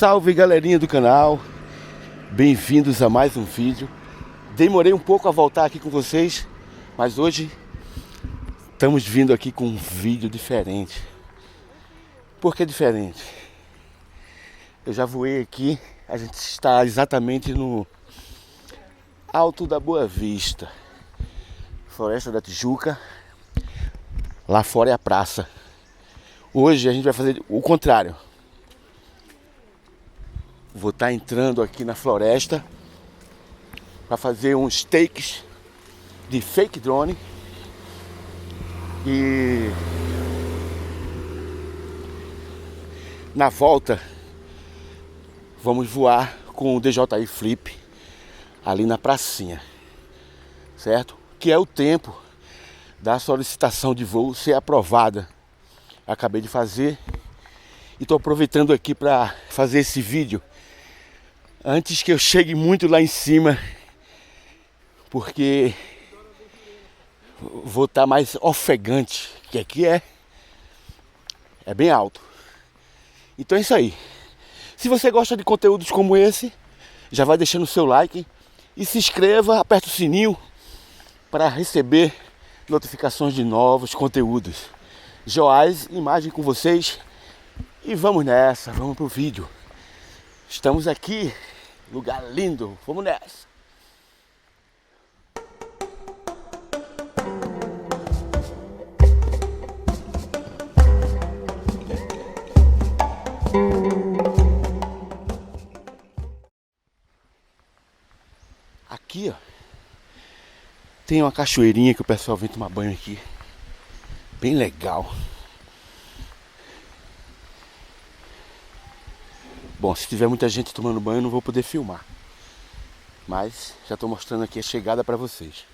Salve galerinha do canal, bem-vindos a mais um vídeo. Demorei um pouco a voltar aqui com vocês, mas hoje estamos vindo aqui com um vídeo diferente. Por que diferente? Eu já voei aqui, a gente está exatamente no Alto da Boa Vista, Floresta da Tijuca. Lá fora é a praça. Hoje a gente vai fazer o contrário. Vou estar entrando aqui na floresta para fazer uns takes de fake drone e na volta vamos voar com o DJI Flip ali na pracinha, certo? Que é o tempo da solicitação de voo ser aprovada. Acabei de fazer e estou aproveitando aqui para fazer esse vídeo antes que eu chegue muito lá em cima, porque vou estar mais ofegante, que aqui é bem alto. Então é isso aí. Se você gosta de conteúdos como esse, já vai deixando o seu like e se inscreva, aperta o sininho para receber notificações de novos conteúdos. Joás, imagem com vocês e vamos nessa, vamos pro vídeo. Estamos aqui, lugar lindo, vamos nessa. Aqui, ó, tem uma cachoeirinha que o pessoal vem tomar banho aqui. Bem legal. Bom, se tiver muita gente tomando banho, eu não vou poder filmar. Mas já estou mostrando aqui a chegada para vocês.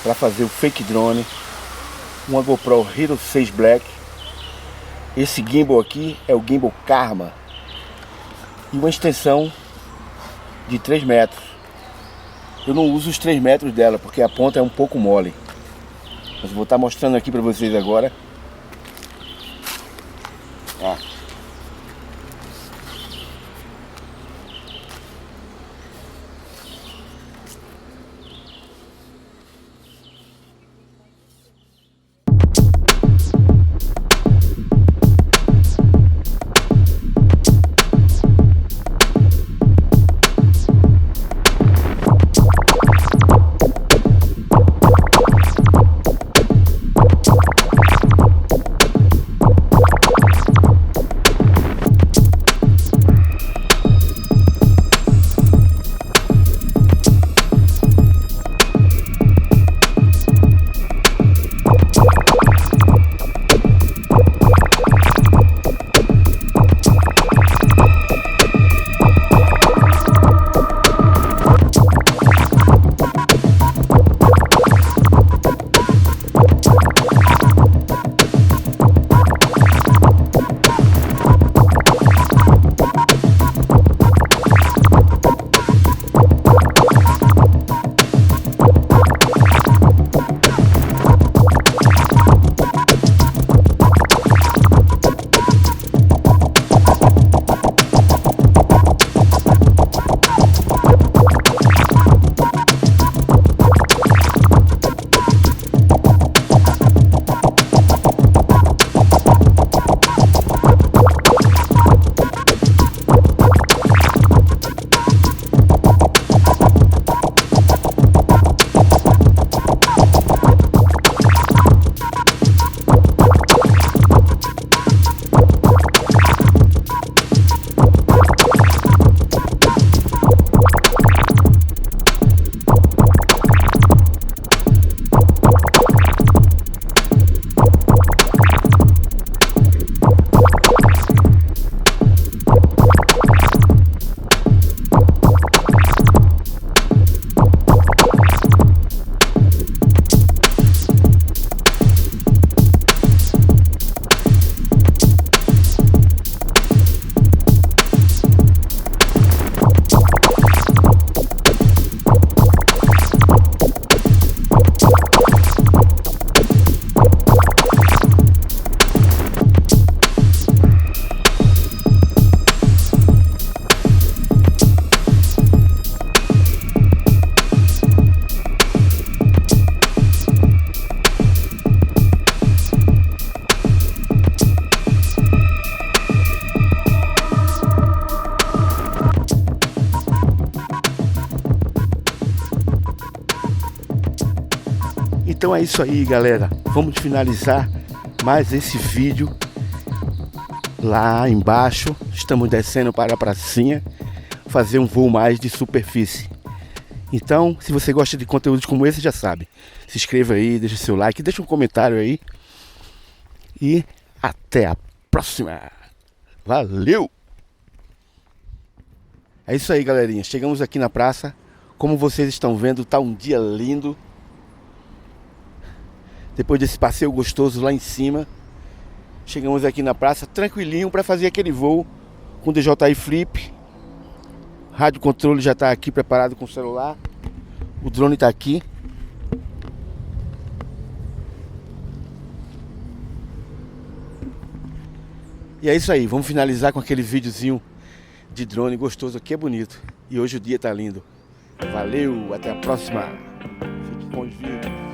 para fazer o fake drone, uma GoPro Hero 6 Black. Esse gimbal aqui é o gimbal Karma e uma extensão de 3 metros. Eu não uso os 3 metros dela porque a ponta é um pouco mole, mas vou estar mostrando aqui para vocês agora. Então é isso aí, galera. Vamos finalizar mais esse vídeo. Lá embaixo, estamos descendo para a pracinha, fazer um voo mais de superfície. Então, se você gosta de conteúdos como esse, já sabe. Se inscreva aí, deixa seu like, deixa um comentário aí. E até a próxima. Valeu! É isso aí, galerinha. Chegamos aqui na praça. Como vocês estão vendo, tá um dia lindo. Depois desse passeio gostoso lá em cima, chegamos aqui na praça tranquilinho para fazer aquele voo com o DJI Flip. Rádio controle já está aqui preparado com o celular. O drone está aqui. E é isso aí, vamos finalizar com aquele videozinho de drone gostoso aqui, é bonito. E hoje o dia tá lindo. Valeu, até a próxima. Fique com os vídeos.